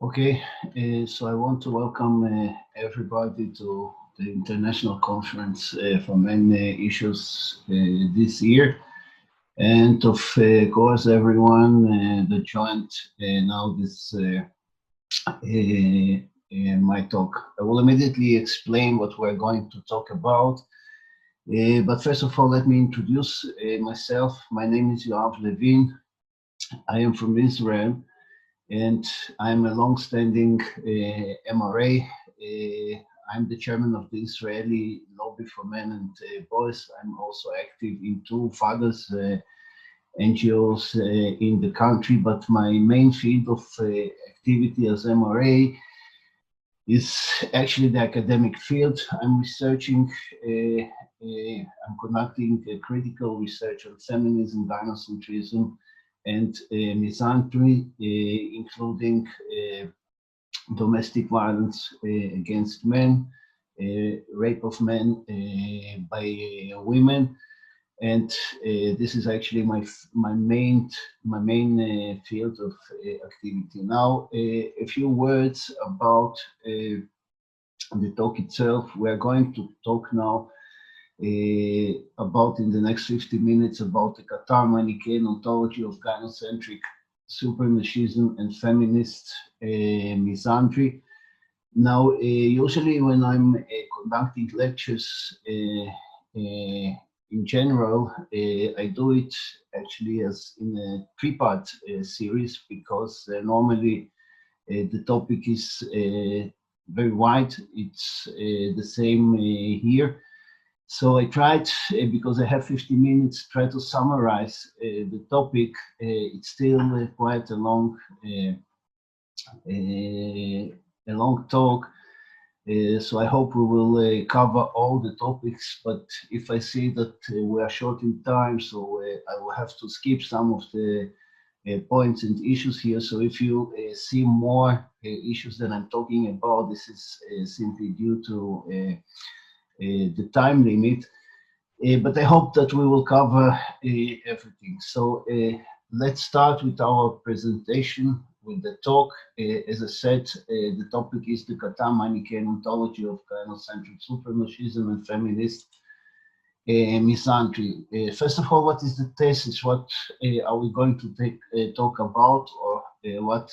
Okay, so I want to welcome everybody to the International Conference for Men Issues this year, and of course everyone that joined now this my talk. I will immediately explain what we're going to talk about, but first of all, let me introduce myself. My name is Yoav Levin. I am from Israel. And I'm a long-standing MRA. I'm the chairman of the Israeli Lobby for Men and Boys. I'm also active in two fathers NGOs in the country, but my main field of activity as MRA is actually the academic field. I'm researching, I'm conducting critical research on feminism, gynocentrism, and Misandry, including domestic violence against men, rape of men by women, and this is actually my main field of activity. Now, a few words about the talk itself. We are going to talk now about in the next 50 minutes about the Cathar Manichean ontology of gynocentric supremacism and feminist misandry. Now, usually when I'm conducting lectures in general, I do it actually as in a three-part series because normally the topic is very wide. It's the same here. So I tried, because I have 50 minutes, try to summarize the topic. It's still quite a long talk, so I hope we will cover all the topics, but if I see that we are short in time, so I will have to skip some of the points and issues here. So if you see more issues that I'm talking about, this is simply due to the time limit, but I hope that we will cover everything. So let's start with our presentation, with the talk. As I said, the topic is the Cathar Manichean ontology of gynocentric supremacism and feminist misandry. First of all, what is the thesis? What are we going to talk about, or what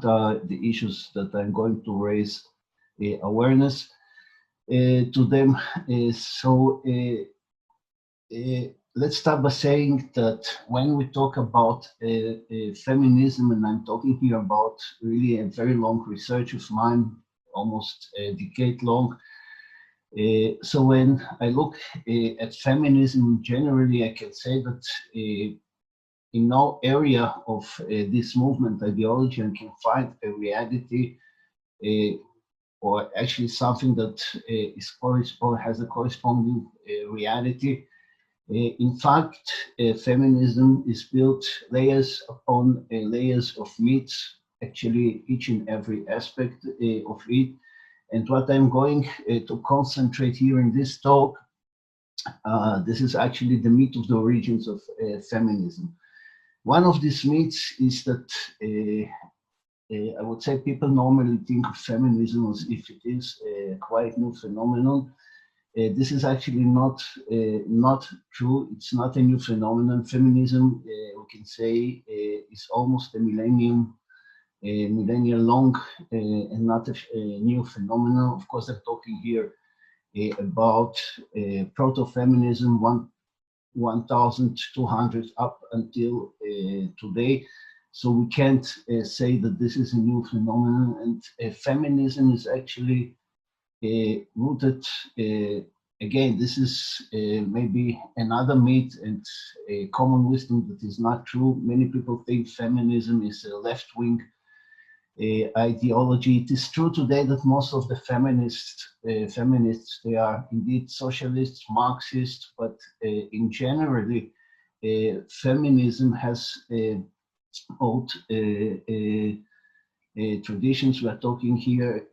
are the issues that I'm going to raise awareness to them? Let's start by saying that when we talk about feminism, and I'm talking here about really a very long research of mine, almost a decade long. So when I look at feminism generally, I can say that in no area of this movement ideology I can find a reality or actually something that has a corresponding reality. In fact, feminism is built layers upon layers of myths, actually each and every aspect of it. And what I'm going to concentrate here in this talk, this is actually the myth of the origins of feminism. One of these myths is that I would say people normally think of feminism as if it is a quite new phenomenon. This is actually not true. It's not a new phenomenon. Feminism, we can say, is almost a millennium long, and not a new phenomenon. Of course, I'm talking here about proto-feminism, 1200 up until today. So we can't say that this is a new phenomenon, and feminism is actually rooted, again, this is maybe another myth and a common wisdom that is not true. Many people think feminism is a left-wing ideology. It is true today that most of the feminists, they are indeed socialists, Marxists, but in generally, feminism has old traditions. We are talking here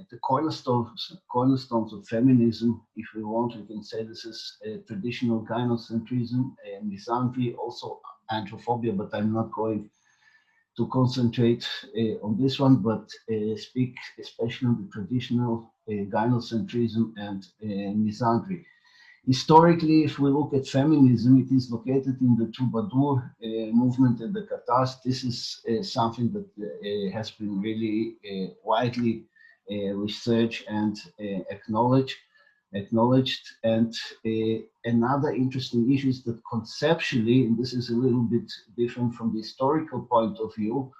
the cornerstones of feminism. If we want, we can say this is traditional gynocentrism, misandry, also androphobia, but I'm not going to concentrate on this one, but speak especially on the traditional gynocentrism and misandry. Historically, if we look at feminism, it is located in the troubadour movement and the Cathars. This is something that has been really widely researched and acknowledged. And another interesting issue is that conceptually, and this is a little bit different from the historical point of view,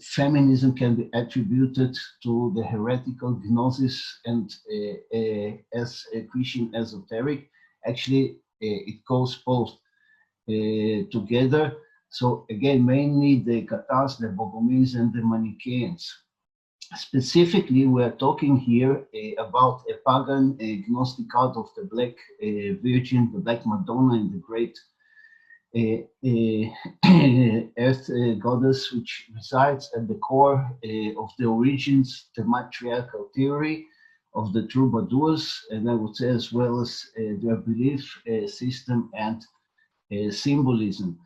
feminism can be attributed to the heretical gnosis and as a Christian esoteric. Actually, it goes both together. So again, mainly the Cathars, the Bogomians, and the Manicheans. Specifically, we're talking here about a pagan Gnostic cult of the Black Virgin, the Black Madonna, and the Great Earth Goddess, which resides at the core of the origins, the matriarchal theory of the troubadours, and I would say as well as their belief system and symbolism.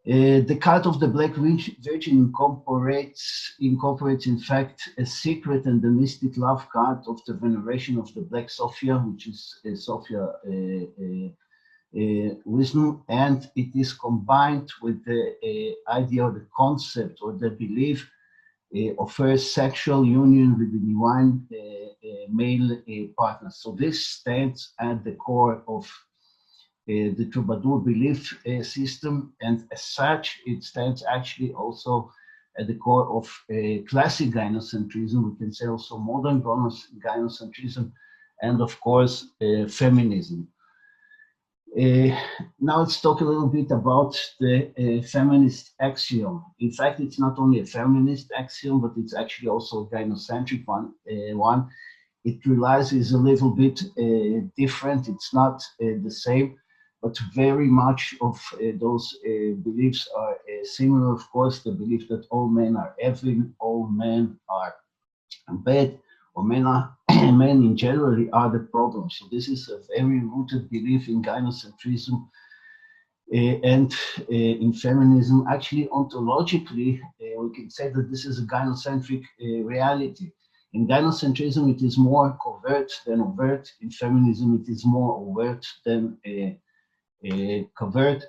The cult of the Black Virgin incorporates in fact a secret and the mystic love cult of the veneration of the Black Sophia, which is Sophia wisdom, and it is combined with the idea or the concept or the belief of first sexual union with the divine male partner. So this stands at the core of the troubadour belief system, and as such, it stands actually also at the core of classic gynocentrism. We can say also modern gynocentrism, and of course, feminism. Now let's talk a little bit about the feminist axiom. In fact, it's not only a feminist axiom, but it's actually also a gynocentric one. It realizes a little bit different. It's not the same, but very much of those beliefs are similar. Of course, the belief that all men are evil, all men are bad, or men in general are the problem. So this is a very rooted belief in gynocentrism and in feminism. Actually, ontologically, we can say that this is a gynocentric reality. In gynocentrism, it is more covert than overt. In feminism, it is more overt than covert.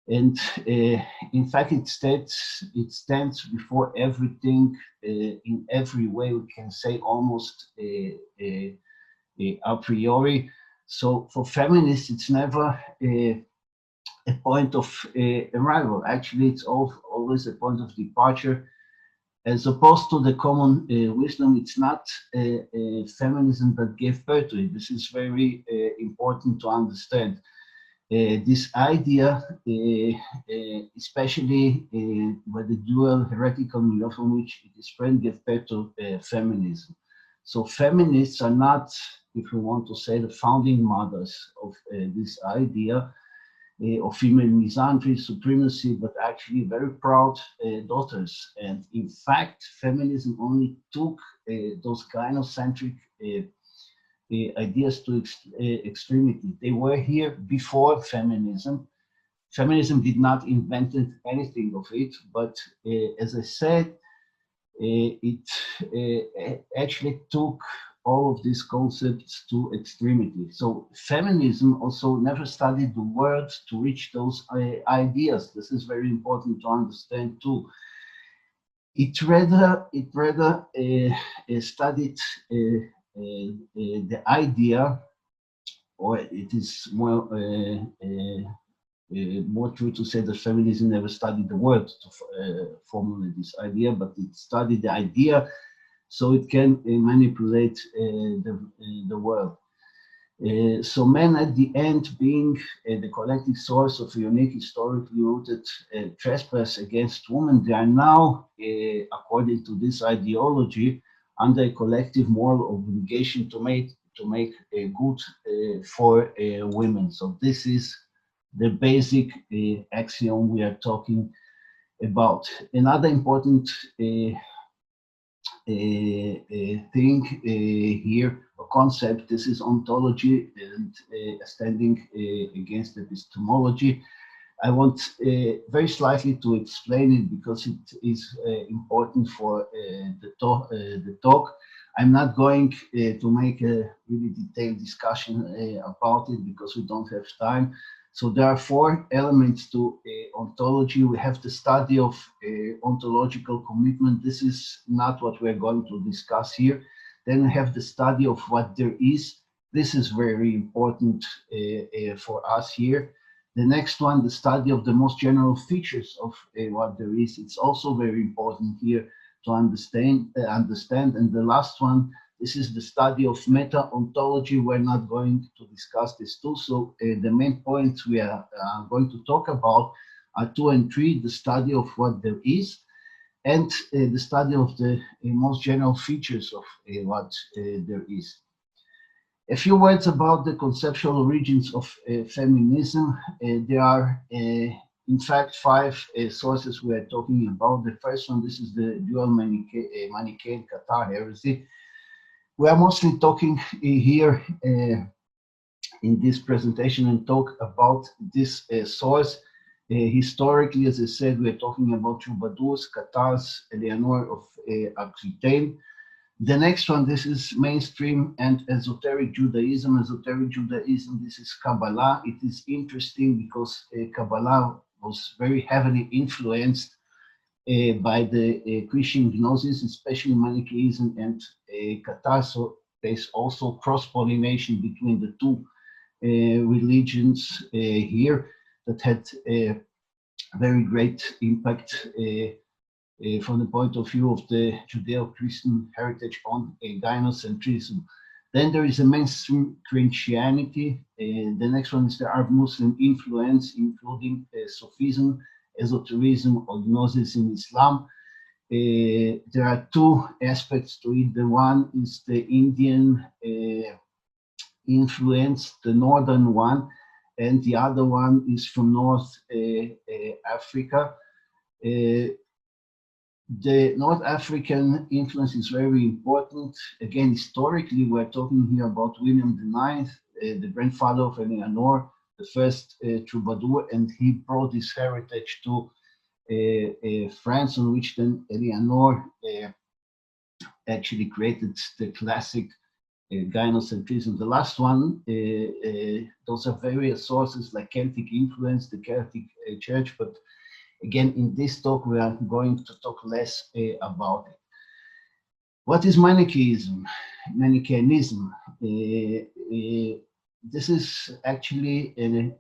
And in fact, it stands before everything in every way, we can say almost a priori. So for feminists, it's never a point of arrival. Actually, it's always a point of departure. As opposed to the common wisdom, it's not feminism that gave birth to it. This is very important to understand. This idea, especially by the dual heretical milieu from which it is spread, gave birth to feminism. So feminists are not, if we want to say, the founding mothers of this idea of female misandry, supremacy, but actually very proud daughters. And in fact, feminism only took those gynocentric ideas to extremity. They were here before feminism. Feminism did not invent anything of it, but as I said, it actually took all of these concepts to extremity. So feminism also never studied the words to reach those ideas. This is very important to understand too. It rather studied the idea, or it is more true to say that feminism never studied the word to formulate this idea, but it studied the idea so it can manipulate the world. So men at the end being the collective source of a unique historically rooted trespass against women, they are now, according to this ideology, under a collective moral obligation to make a good for women. So this is the basic axiom we are talking about. Another important thing here, a concept, this is ontology and standing against epistemology. I want very slightly to explain it because it is important for the talk. I'm not going to make a really detailed discussion about it because we don't have time. So there are four elements to ontology. We have the study of ontological commitment. This is not what we're going to discuss here. Then we have the study of what there is. This is very important for us here. The next one, the study of the most general features of what there is. It's also very important here to understand. And the last one, this is the study of meta-ontology. We're not going to discuss this too. So the main points we are going to talk about are 2 and 3, the study of what there is, and the study of the most general features of what there is. A few words about the conceptual origins of feminism. There are, in fact, 5 sources we are talking about. The first one, this is the dual Manichean Cathar heresy. We are mostly talking here in this presentation and talk about this source. Historically, as I said, we are talking about troubadours, Cathars, Eleanor of Aquitaine. The next one, this is mainstream and esoteric Judaism. Esoteric Judaism, this is Kabbalah. It is interesting because Kabbalah was very heavily influenced by the Christian gnosis, especially Manichaeism and Cathar. So there's also cross-pollination between the two religions here that had a very great impact from the point of view of the Judeo-Christian heritage on gynocentrism. Then there is a mainstream Christianity. The next one is the Arab Muslim influence, including Sufism, esotericism, or gnosis in Islam. There are 2 aspects to it. The one is the Indian influence, the northern one, and the other one is from North Africa. The North African influence is very important. Again, historically, we're talking here about William IX, the grandfather of Eleanor, the first troubadour, and he brought this heritage to France, on which then Eleanor actually created the classic gynocentrism. The last one, those are various sources like Celtic influence, the Celtic Church, but again, in this talk, we are going to talk less about it. What is Manichaeism? Manichaeanism. This is actually a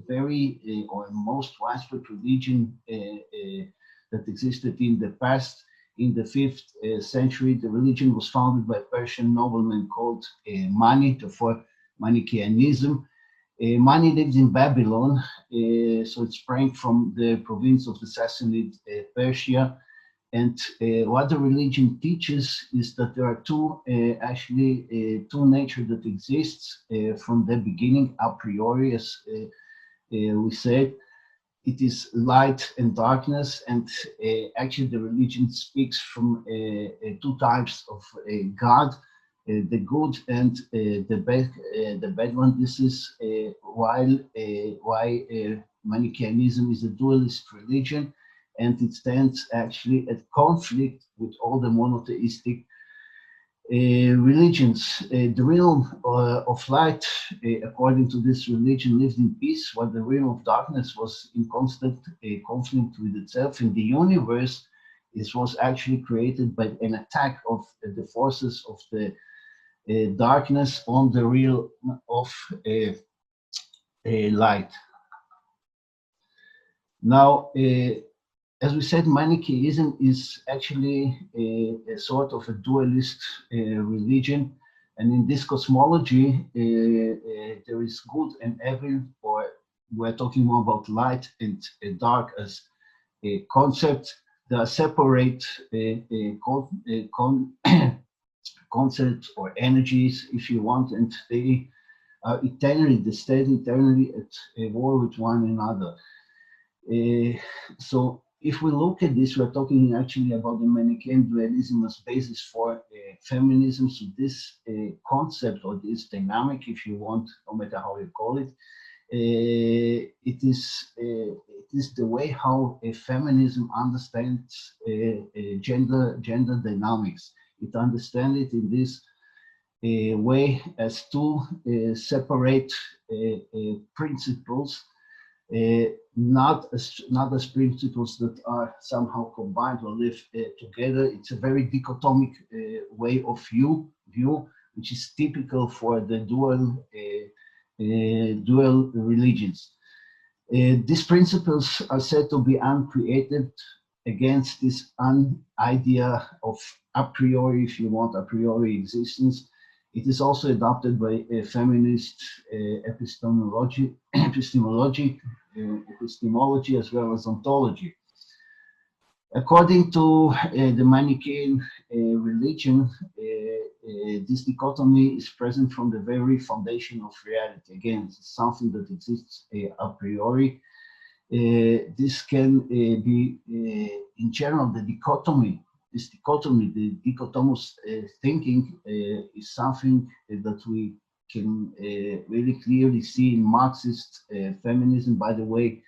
very or most widespread religion that existed in the past. In the 5th century, the religion was founded by a Persian nobleman called Mani, therefore Manichaeanism. Mani lived in Babylon, so it sprang from the province of the Sassanid Persia. And what the religion teaches is that there are two nature that exists from the beginning a priori, as we said. It is light and darkness, and actually the religion speaks from 2 types of God. The good and the bad one. This is why Manichaeanism is a dualist religion, and it stands actually at conflict with all the monotheistic religions. The realm of light, according to this religion, lived in peace, while the realm of darkness was in constant conflict with itself. In the universe, this was actually created by an attack of the forces of the darkness on the realm of light. Now, as we said, Manichaeism is actually a sort of a dualist religion, and in this cosmology, there is good and evil, or we're talking more about light and dark as a concept. There are separate concepts or energies, if you want, and they are eternally, they stay eternally at war with one another. So if we look at this, we're talking actually about the Manichean dualism as basis for feminism. So this concept, or this dynamic, if you want, no matter how you call it, it is the way how a feminism understands gender dynamics. It understands it in this way as two separate principles, not as principles that are somehow combined or live together. It's a very dichotomic way of view, which is typical for the dual religions. These principles are said to be uncreated against this idea of a priori, if you want, a priori existence. It is also adopted by feminist epistemology as well as ontology. According to the Manichean religion, this dichotomy is present from the very foundation of reality. Again, it's something that exists a priori. This can be, in general, the dichotomous thinking is something that we can really clearly see in Marxist feminism, by the way,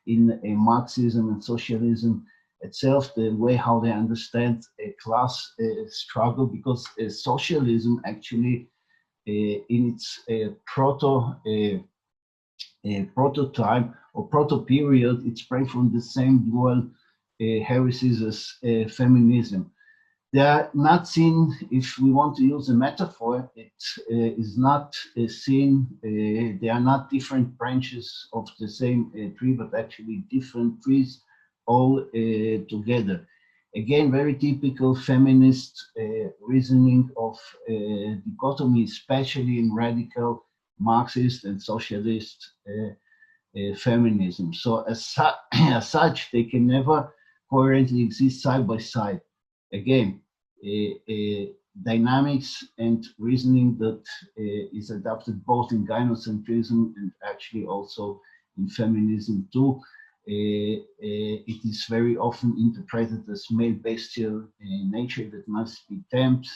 in Marxism and socialism itself, the way how they understand a class struggle, because socialism actually in its prototype or proto-period, it sprang from the same dual heresies as feminism. They are not seen, if we want to use a metaphor, it is not seen, they are not different branches of the same tree, but actually different trees all together. Again, very typical feminist reasoning of dichotomy, especially in radical Marxist and socialist feminism. So as such, they can never coherently exist side by side. Again, dynamics and reasoning that is adopted both in gynocentrism and actually also in feminism too. It is very often interpreted as male bestial nature that must be tamed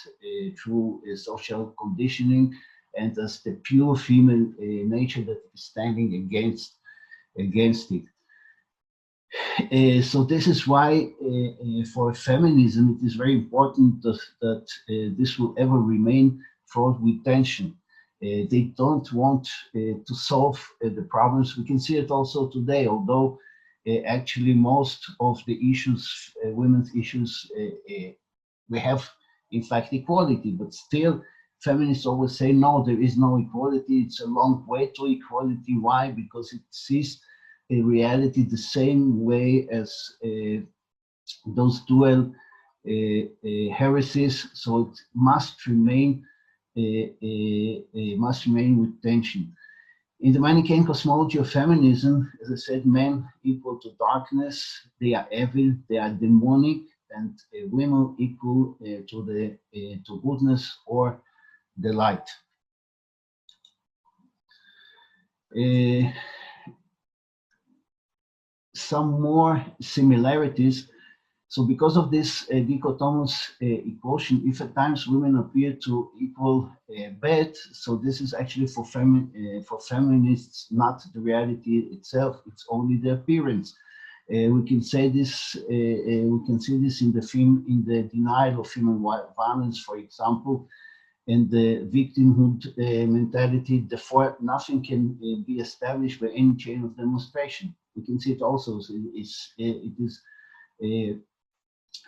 through social conditioning, and as the pure female nature that is standing against it. So this is why for feminism it is very important that this will ever remain fraught with tension. They don't want to solve the problems. We can see it also today, although actually most of the issues, women's issues, we have in fact equality, but still feminists always say, no, there is no equality. It's a long way to equality. Why? Because it sees a reality the same way as those dual heresies. So it must remain with tension. In the Manichean cosmology of feminism, as I said, men equal to darkness, they are evil, they are demonic, and women equal to goodness or the light. Some more similarities. So because of this dichotomous equation, if at times women appear to equal bad, so this is actually for feminists not the reality itself, it's only the appearance. We can say this, we can see this in the denial of female violence, for example, and the victimhood mentality. Therefore, nothing can be established by any chain of demonstration. We can see it also. So it is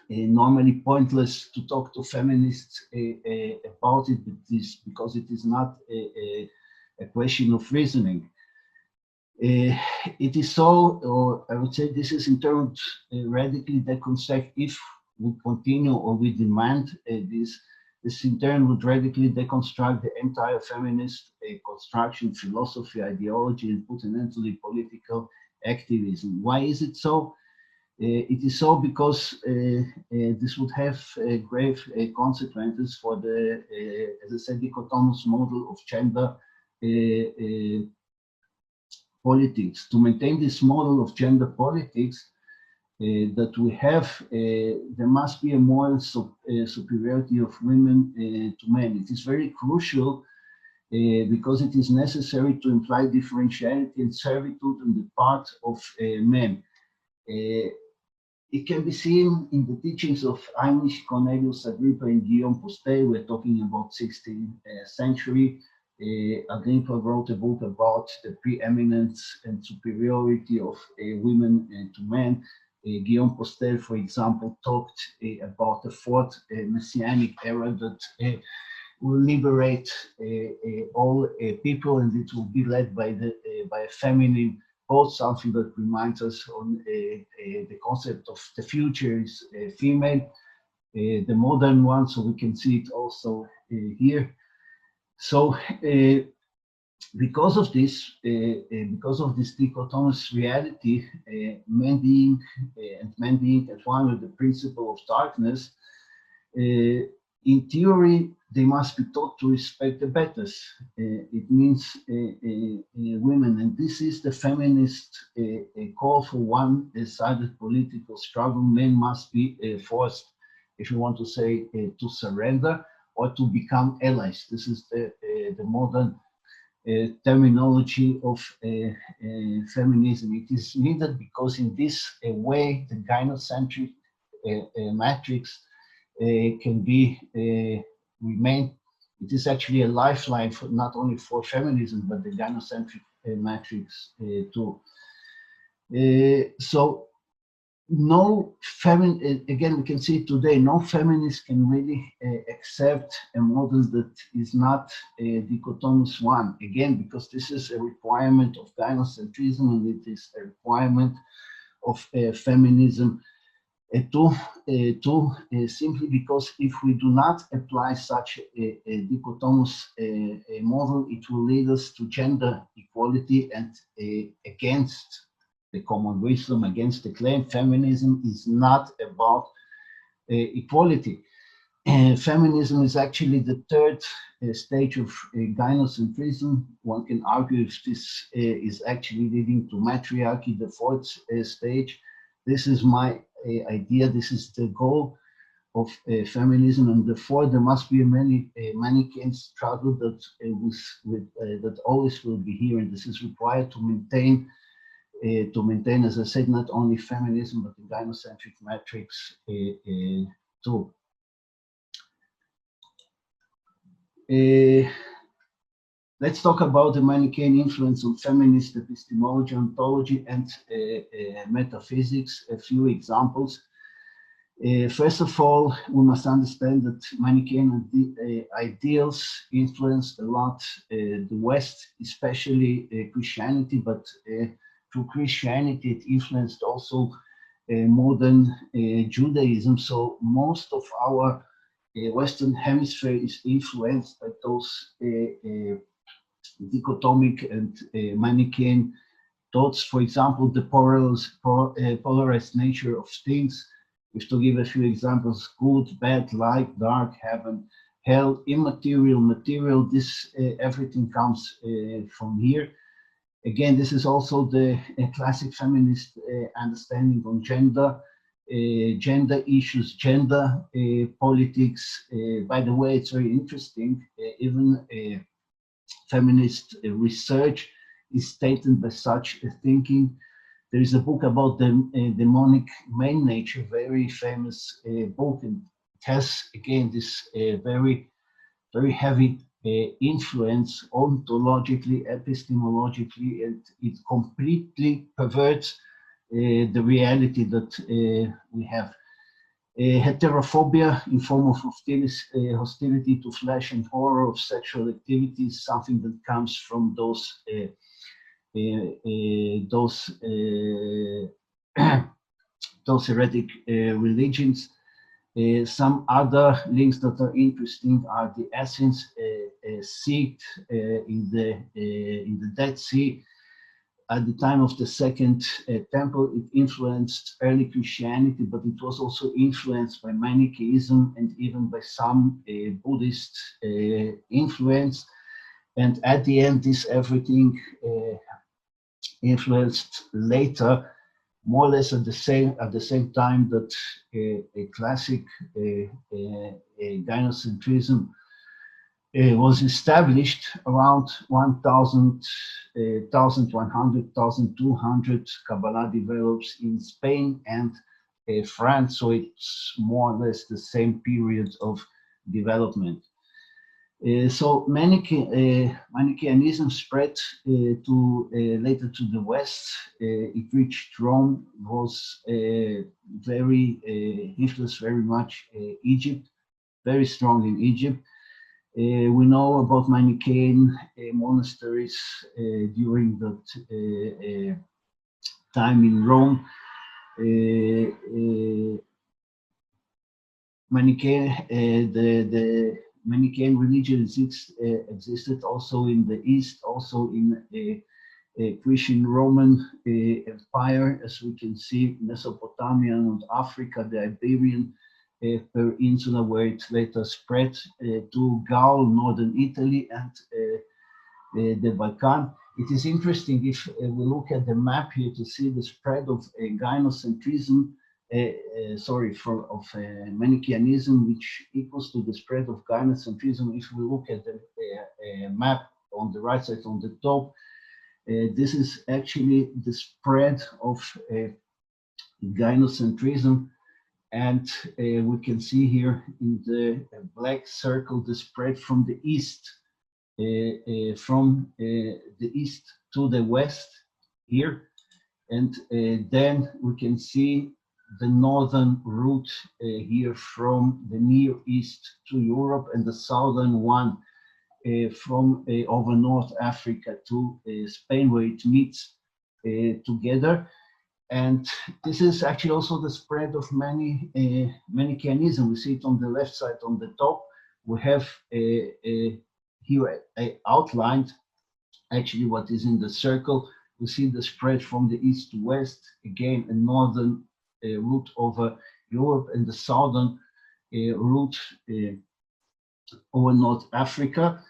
normally pointless to talk to feminists about it, because it is not a question of reasoning. It is so, or I would say this is in terms radically deconstruct. If we continue or we demand this in turn would radically deconstruct the entire feminist construction, philosophy, ideology, and put an end to the political activism. Why is it so? It is so because this would have grave consequences for the, as I said, dichotomous model of gender politics. To maintain this model of gender politics that we have, there must be a moral superiority of women to men. It is very crucial because it is necessary to imply differentiality and servitude on the part of men. It can be seen in the teachings of Heinrich Cornelius Agrippa and Guillaume Postel. We're talking about 16th century. Agrippa wrote a book about the preeminence and superiority of women to men. Guillaume Postel, for example, talked about the fourth messianic era that will liberate all people, and it will be led by a feminine both, something that reminds us on the concept of the future is female, the modern one, so we can see it also here. So because of this dichotomous reality, men being at one with the principle of darkness, in theory, they must be taught to respect the betters. It means women, and this is the feminist call for one-sided political struggle. Men must be forced, if you want to say, to surrender or to become allies. This is the modern terminology of feminism. It is needed because in this way, the gynocentric matrix can be remain. It is actually a lifeline for not only for feminism but the gynocentric matrix too. So no again, we can see today, no feminist can really accept a model that is not a dichotomous one. Again, because this is a requirement of gynocentrism, and it is a requirement of feminism. Simply because if we do not apply such a dichotomous model, it will lead us to gender equality and against the common wisdom, against the claim feminism is not about equality. Feminism is actually the third stage of gynocentrism. One can argue if this is actually leading to matriarchy, the fourth stage. This is my idea. This is the goal of feminism, and therefore there must be a Manichean struggle that that always will be here, and this is required to maintain, as I said, not only feminism but the gynocentric matrix too. Let's talk about the Manichean influence on feminist epistemology, ontology, and metaphysics. A few examples. First of all, we must understand that Manichean ideals influenced a lot the West, especially Christianity, but through Christianity it influenced also modern Judaism. So most of our Western hemisphere is influenced by those dichotomic and Manichean thoughts. For example, the polarized nature of things. If to give a few examples: good, bad, light, dark, heaven, hell, immaterial, material. This everything comes from here. Again, this is also the classic feminist understanding on gender, gender issues, gender politics. By the way, it's very interesting. Even feminist research is stated by such a thinking. There is a book about the demonic male nature, very famous book, and it has again this very heavy influence ontologically, epistemologically, and it completely perverts the reality that we have. Heterophobia in form of hostility to flesh and horror of sexual activity is something that comes from those heretic religions. Some other links that are interesting are the Essence seat in the Dead Sea. At the time of the Second Temple, it influenced early Christianity, but it was also influenced by Manichaeism and even by some Buddhist influence. And at the end, this everything influenced later, more or less at the same time that a classic gynocentrism was established around 1100, 1200. Kabbalah develops in Spain and France, so it's more or less the same period of development. So Manicheanism spread to later to the West. It reached Rome, was influenced very much Egypt, very strong in Egypt. We know about Manichean monasteries during that time in Rome. Manichean, the Manichean religion existed also in the East, also in Christian Roman Empire, as we can see, Mesopotamia and Africa, the Iberian peninsula, where it later spread to Gaul, northern Italy, and the Balkan. It is interesting if we look at the map here to see the spread of gynocentrism, of Manicheanism, which equals to the spread of gynocentrism. If we look at the map on the right side on the top, this is actually the spread of gynocentrism. And we can see here in the black circle the spread from the east, the east to the west here. And then we can see the northern route here from the Near East to Europe, and the southern one from over North Africa to Spain, where it meets together. And this is actually also the spread of Manicheanism. We see it on the left side on the top. We have here outlined actually what is in the circle. We see the spread from the east to west, again a northern route over Europe, and the southern route over North Africa.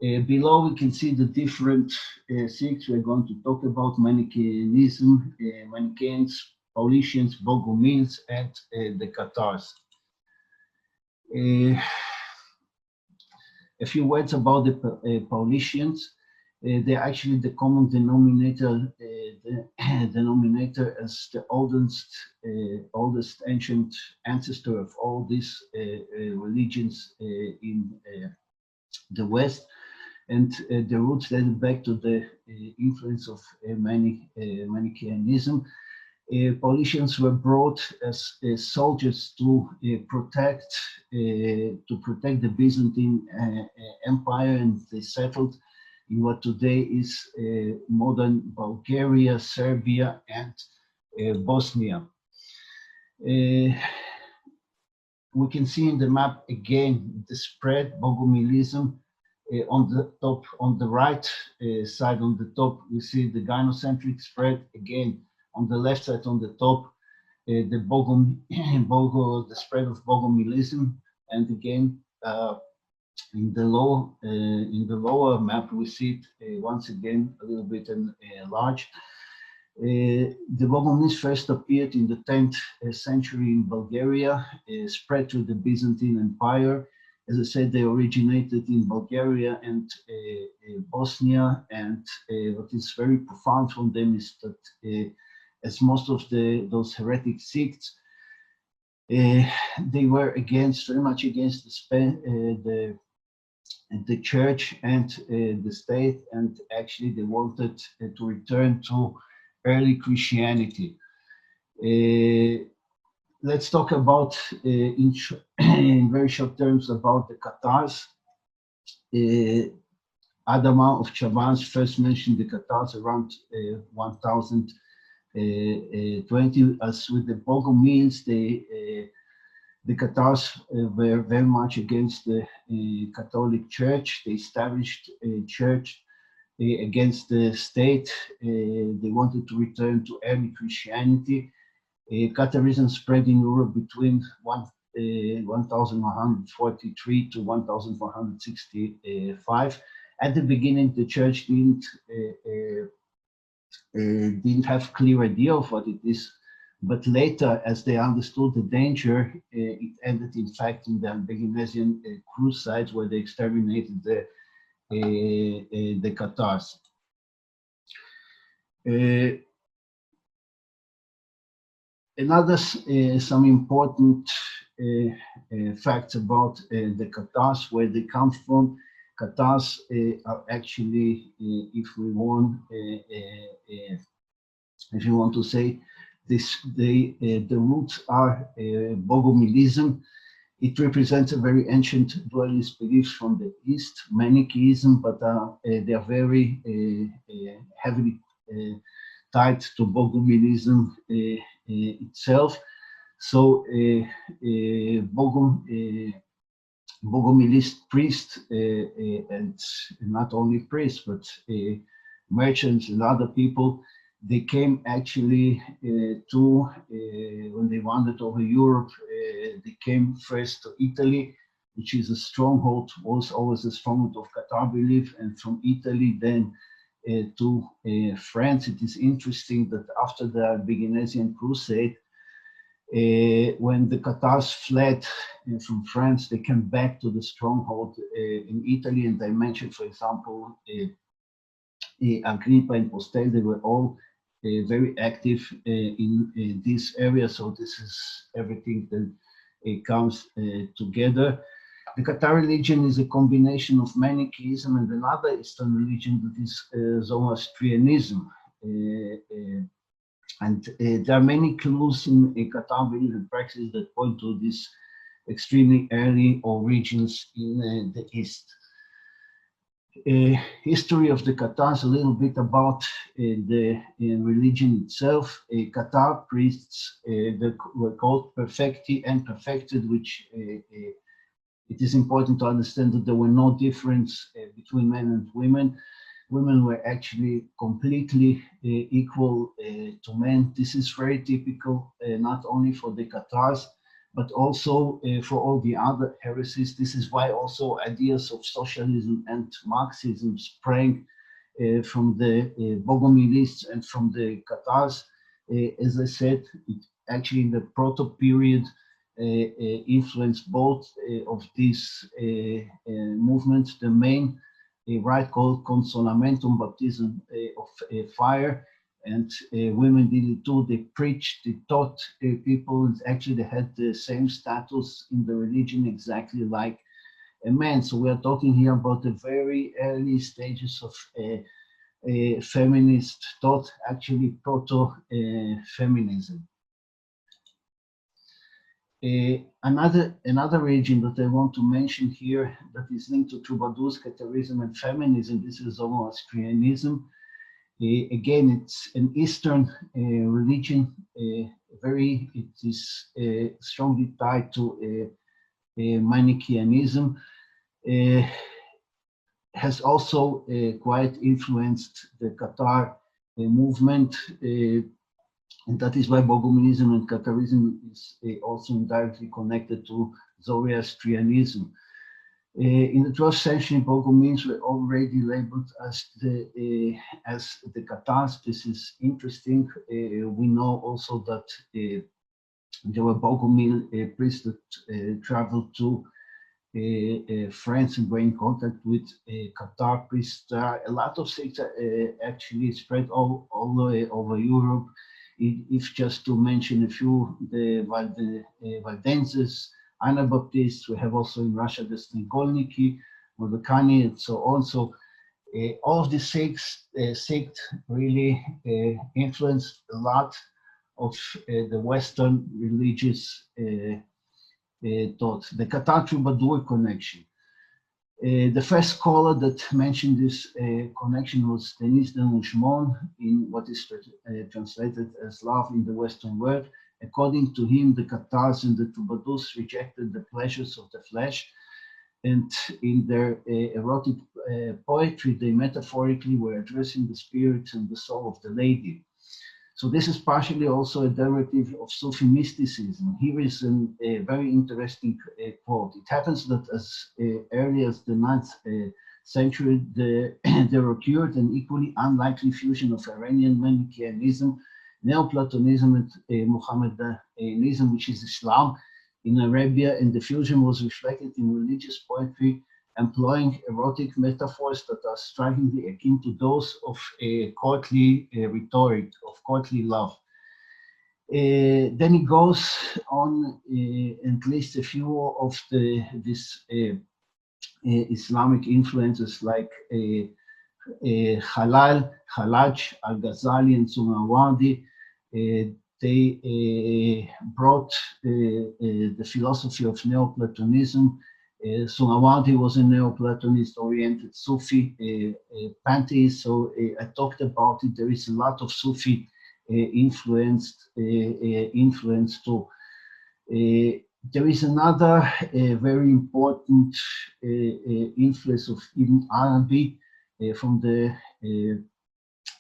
Below we can see the different sects we're going to talk about: Manicheanism, Manicheans, Paulicians, Bogomians, and the Cathars. A few words about the Paulicians. They're actually the common denominator, as the oldest ancient ancestor of all these religions in the West, and the roots dated back to the influence of Manicheanism. Paulicians were brought as soldiers to protect the Byzantine Empire, and they settled in what today is modern Bulgaria, Serbia, and Bosnia. We can see in the map again the spread, Bogomilism. On the top, on the right side on the top, we see the gynocentric spread. Again, on the left side on the top, the spread of Bogomilism. And again, in the lower map, we see it once again a little bit enlarged. The Bogomists first appeared in the 10th century in Bulgaria, spread to the Byzantine Empire. As I said, they originated in Bulgaria and Bosnia, and what is very profound from them is that as most of those heretic sects, they were very much against the church and the state, and actually they wanted to return to early Christianity. Let's talk about, in very short terms, about the Cathars. Adama of Chavans first mentioned the Cathars around 1020. As with the Bogomians, the Cathars were very much against the Catholic Church. They established a church against the state. They wanted to return to early Christianity. Catharism spread in Europe between 1143 to 1465. At the beginning, the church didn't have clear idea of what it is But later, as they understood the danger, it ended, in fact, in the Albigenesian crusades, where they exterminated the Cathars. Another some important facts about the Cathars, where they come from. Cathars are actually, if you want to say this, the roots are Bogomilism. It represents a very ancient dualist beliefs from the East, Manicheism, but they are very heavily tied to Bogomilism itself. So Bogomilist priests, and not only priests, but merchants and other people, they came actually to, when they wandered over Europe, they came first to Italy, which is a stronghold, was always a stronghold of Cathar belief, and from Italy then to France. It is interesting that after the Albigenesian crusade, when the Cathars fled from France, they came back to the stronghold in Italy, and I mentioned, for example, Agrippa and Postel. They were all very active in this area, so this is everything that comes together. The Cathar religion is a combination of Manichaeism and another Eastern religion that is Zoroastrianism. And there are many clues in Cathar belief and practice that point to these extremely early origins in the East. History of the Cathars, a little bit about the religion itself. Cathar priests that were called perfecti and perfected, which it is important to understand that there were no difference between men and women. Women were actually completely equal to men. This is very typical, not only for the Cathars, but also for all the other heresies. This is why also ideas of socialism and Marxism sprang from the Bogomilists and from the Cathars. As I said, it actually in the proto-period influenced both of these movements. The main rite called Consolamentum, baptism of fire, and women did it too. They preached, they taught people, and actually they had the same status in the religion exactly like a man. So we are talking here about the very early stages of feminist thought, actually proto-feminism. Another region that I want to mention here that is linked to troubadours, Catharism, and feminism, this is Zoroastrianism. Again, it's an Eastern religion. It is strongly tied to Manicheanism. Has also quite influenced the Cathar movement. And that is why Bogomilism and Catharism is also indirectly connected to Zoroastrianism. In the 12th century, Bogomils were already labeled as the Cathars. This is interesting. We know also that there were Bogomil priests that traveled to France and were in contact with Cathar priests. A lot of sects actually spread all the way over Europe. If just to mention a few, the Valdenses, Anabaptists, we have also in Russia the Strenkolniki, Mordekani, and so on. So all of these sects really influenced a lot of the Western religious thought. The Cathar troubadour connection. The first scholar that mentioned this connection was Denis de Mouchemont in what is translated as Love in the Western World. According to him, the Cathars and the troubadours rejected the pleasures of the flesh, and in their erotic poetry, they metaphorically were addressing the spirit and the soul of the lady. So this is partially also a derivative of Sufi mysticism. Here is a very interesting quote. It happens that as early as the 9th century, there occurred an equally unlikely fusion of Iranian Manichaeanism Neoplatonism and Mohammedanism, which is Islam, in Arabia, and the fusion was reflected in religious poetry, employing erotic metaphors that are strikingly akin to those of courtly rhetoric, of courtly love. Then he goes on and lists a few of these Islamic influences like Halal, Khalaj, Al-Ghazali, and Sumawardi. They brought the philosophy of Neoplatonism. Sumawardi was a Neoplatonist-oriented Sufi pantheist, so I talked about it. There is a lot of Sufi influence too. There is another very important influence of Ibn Arabi from the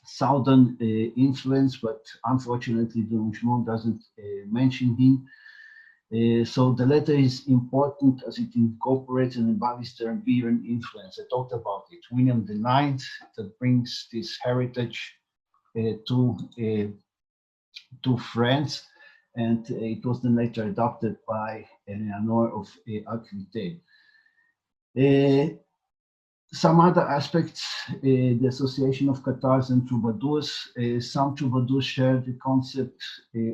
southern influence, but unfortunately the Mujmon doesn't mention him. So the letter is important as it incorporates and embodies the Iberian influence. I talked about it. William IX that brings this heritage to France, and it was then later adopted by Eleanor of Aquitaine. Some other aspects, the association of Cathars and troubadours. Some troubadours shared the concept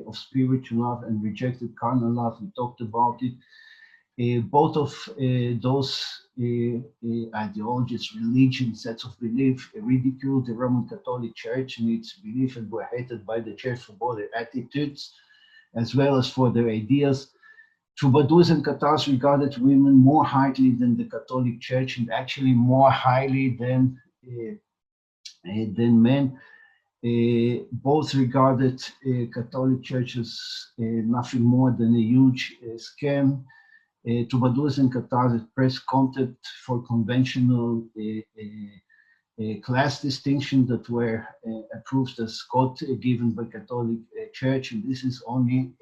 of spiritual love and rejected carnal love. We talked about it. Both of those ideologies, religions, sets of belief, ridiculed the Roman Catholic Church and its belief, and were hated by the Church for both their attitudes as well as for their ideas. Troubadours and Cathars regarded women more highly than the Catholic Church, and actually more highly than men. Both regarded Catholic Church as nothing more than a huge scam. Troubadours and Cathars expressed contempt for conventional class distinction that were approved as God-given by Catholic Church, and this is only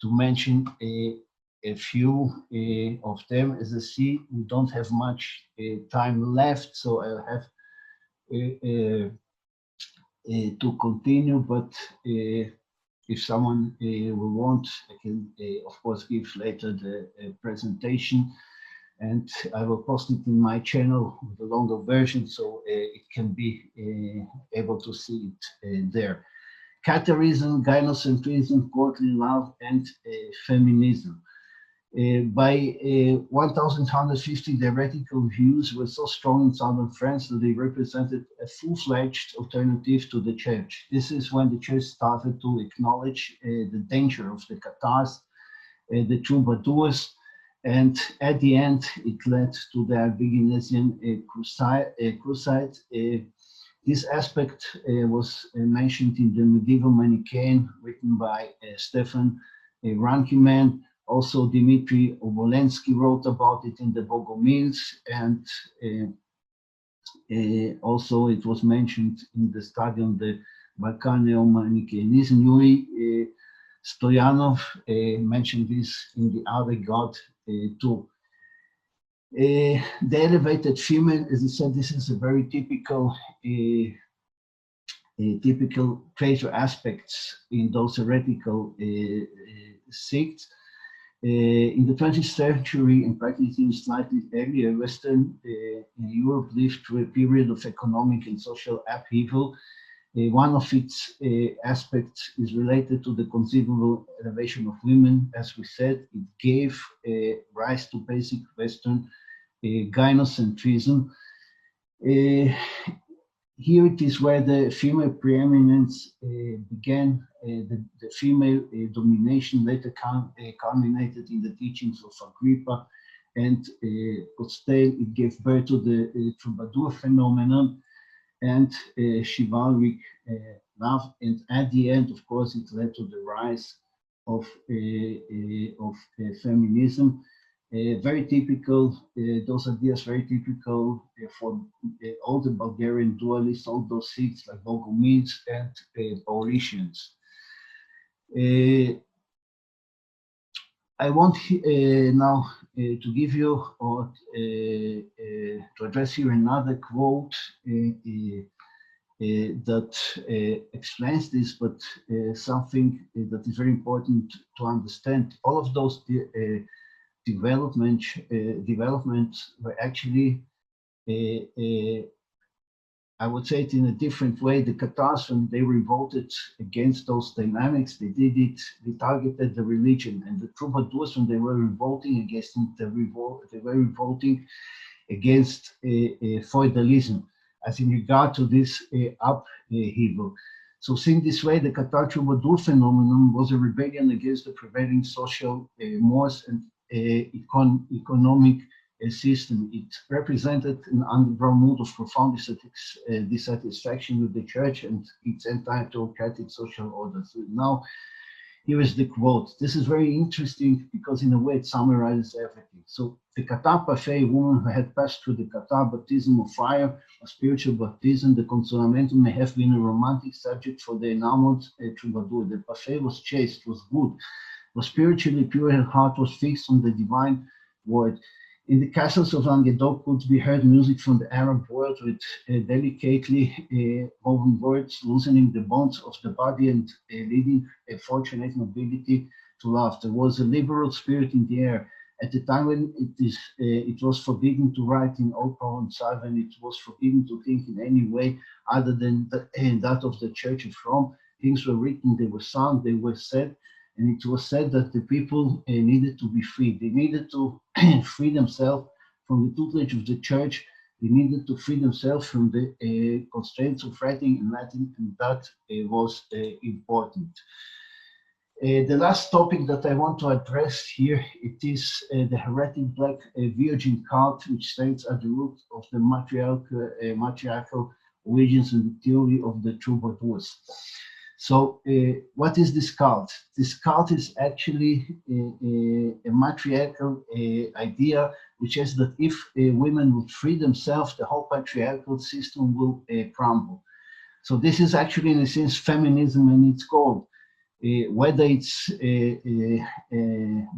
to mention a few of them. As I see, we don't have much time left, so I'll have to continue, but if someone will want, I can, of course, give later the presentation, and I will post it in my channel with a longer version, so it can be able to see it there. Catharism, gynocentrism, courtly love, and feminism. By 1150, the heretical views were so strong in southern France that they represented a full-fledged alternative to the church. This is when the church started to acknowledge the danger of the Cathars, the troubadours, and at the end, it led to the Albigensian crusade. This aspect was mentioned in the medieval Manichean, written by Stefan Rankiman. Also, Dmitry Obolensky wrote about it in the Bogomils, and also it was mentioned in the study on the Balkan-Neo-Manichaeanism. Yuri Stoyanov mentioned this in The Other God too. The elevated female, as I said, this is a very typical trait or aspects in those heretical sects. In the 20th century, and practically slightly earlier, Western Europe lived through a period of economic and social upheaval. One of its aspects is related to the considerable elevation of women. As we said, it gave rise to basic Western gynocentrism. Here it is where the female preeminence began. The female domination later culminated in the teachings of Agrippa and Costello. It gave birth to the troubadour phenomenon and chivalric love, and at the end, of course, it led to the rise of feminism. Very typical, those ideas very typical for all the Bulgarian dualists, all those sects like Bogomils and Paulicians. I want now to give you or to address here another quote that explains this, but something that is very important to understand. All of those developments were actually, I would say it in a different way. The Cathars, when they revolted against those dynamics, they did it, they targeted the religion. And the troubadours, when they were revolting against it, they were revolting against feudalism, as in regard to this upheaval. So seen this way, the Cathar troubadour phenomenon was a rebellion against the prevailing social mores and economic system. It represented an underground mood of profound dissatisfaction with the church and its entire theocratic social order. So now, here is the quote. This is very interesting because in a way it summarizes everything. So the Cathar Parfait, a woman who had passed through the Cathar baptism of fire, a spiritual baptism, the consolamentum may have been a romantic subject for the enamored troubadour. The Parfait was chaste, was good, was spiritually pure, her heart was fixed on the divine word. In the castles of Languedoc could be heard music from the Arab world with delicately woven words, loosening the bonds of the body and leading a fortunate nobility to love. There was a liberal spirit in the air. At the time when it was forbidden to write in Old Provençal, and it was forbidden to think in any way other than that of the Church of Rome, things were written, they were sung, they were said, and it was said that the people needed to be free. They needed to free themselves from the tutelage of the church. They needed to free themselves from the constraints of writing in Latin, and that was important. The last topic that I want to address here, it is the heretic Black Virgin cult, which stands at the root of the matriarchal origins and the theory of the troubadours. So what is this cult? This cult is actually a matriarchal idea, which is that if women would free themselves, the whole patriarchal system will crumble. So this is actually, in a sense, feminism in its goal. Whether it's the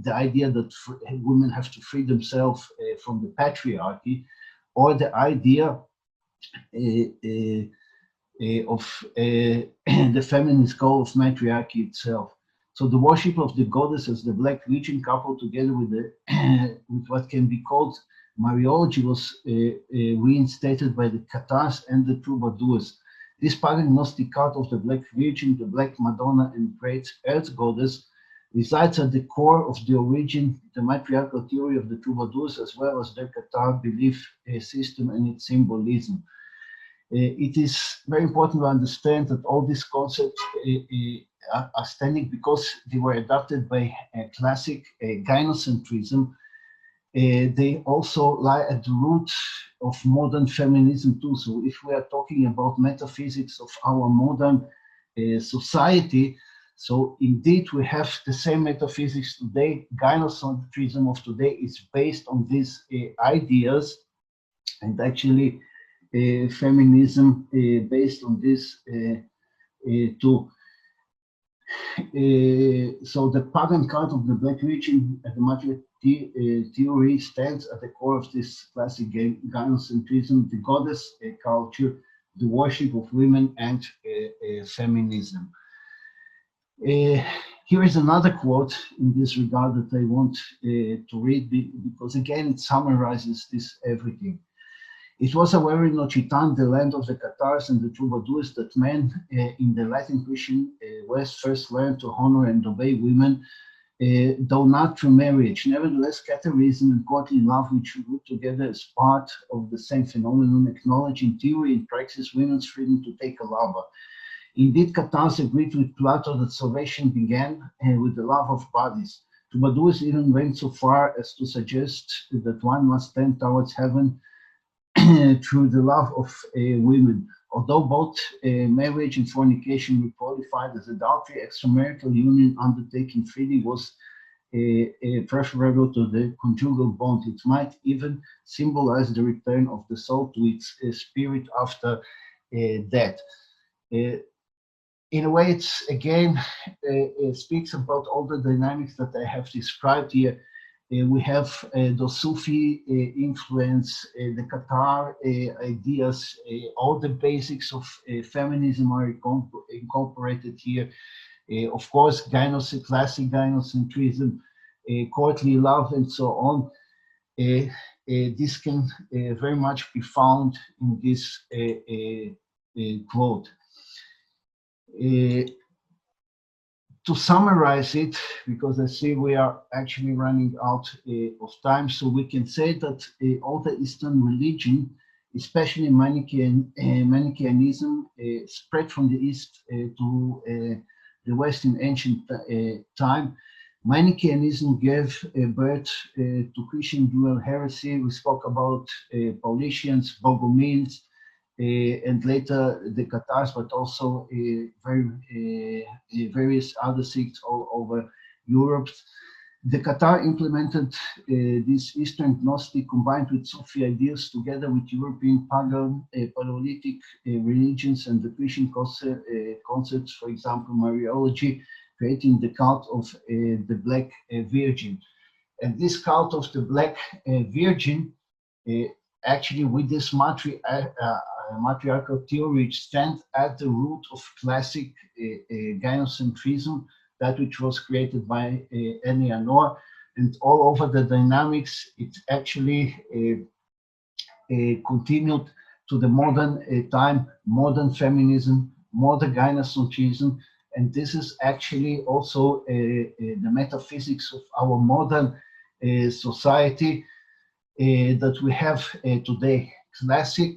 idea that women have to free themselves from the patriarchy, or the idea of the feminist goal of matriarchy itself. So the worship of the goddess as the Black Virgin, coupled together with with what can be called Mariology, was reinstated by the Cathars and the troubadours. This pagan Gnostic cult of the Black Virgin, the Black Madonna, and Great Earth Goddess resides at the core of the origin, the matriarchal theory of the troubadours, as well as their Cathar belief system and its symbolism. It is very important to understand that all these concepts are standing because they were adopted by classic gynocentrism. They also lie at the root of modern feminism too. So if we are talking about metaphysics of our modern society, so indeed we have the same metaphysics today. Gynocentrism of today is based on these ideas, and actually feminism based on this too. So the pagan cult of the Black Virgin and the matriarchal theory stands at the core of this classic gynocentrism, the goddess culture, the worship of women, and feminism. Here is another quote in this regard that I want to read, because again it summarizes this everything. It was, however, in Occitan, the land of the Cathars and the troubadours, that men in the Latin Christian West first learned to honor and obey women, though not through marriage. Nevertheless, Catharism and courtly love, which root together as part of the same phenomenon, acknowledge in theory and praxis women's freedom to take a lover. Indeed, Cathars agreed with Plato that salvation began with the love of bodies. Troubadours even went so far as to suggest that one must tend towards heaven through the love of women. Although both marriage and fornication were qualified as adultery, extramarital union undertaken freely was preferable to the conjugal bond. It might even symbolize the return of the soul to its spirit after death. In a way, it's again speaks about all the dynamics that I have described here. We have the Sufi influence, the Cathar ideas, all the basics of feminism are incorporated here. Of course, classic gynocentrism, courtly love, and so on. This can very much be found in this quote. To summarize it, because I see we are actually running out of time, so we can say that all the Eastern religion, especially Manicheanism, spread from the East to the West in ancient time. Manicheanism gave birth to Christian dual heresy. We spoke about Paulicians, Bogomians, and later the Cathars, but also various other sects all over Europe. The Cathar implemented this Eastern Gnostic combined with Sufi ideas together with European pagan Paleolithic religions and the Christian concepts, for example, Mariology, creating the cult of the Black Virgin. And this cult of the Black Virgin, actually with this matriarchal theory, stands at the root of classic gynocentrism, that which was created by Eleanor, and all over the dynamics, it actually continued to the modern time, modern feminism, modern gynocentrism, and this is actually also the metaphysics of our modern society that we have today. Classic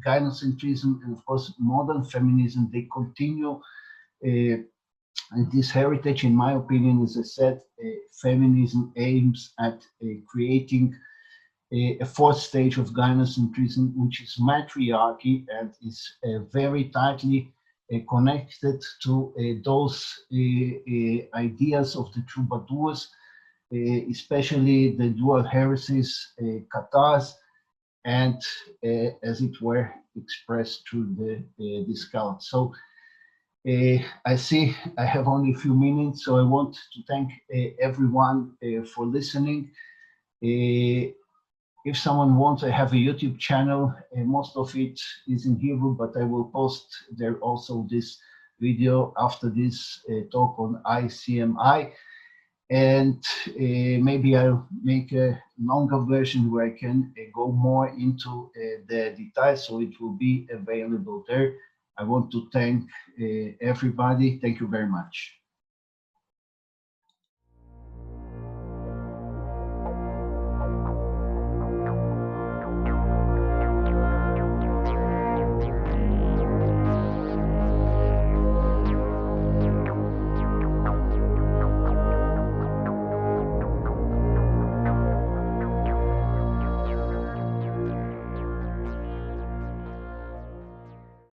gynocentrism and of course modern feminism, they continue and this heritage. In my opinion, as I said, feminism aims at creating a fourth stage of gynocentrism, which is matriarchy, and is very tightly connected to those ideas of the troubadours, especially the dual heresies, Cathars, and as it were expressed through the scout. So I see I have only a few minutes, so I want to thank everyone for listening. If someone wants, I have a YouTube channel, most of it is in Hebrew, but I will post there also this video after this talk on ICMI. And maybe I'll make a longer version where I can go more into the details, so it will be available there. I want to thank everybody. Thank you very much.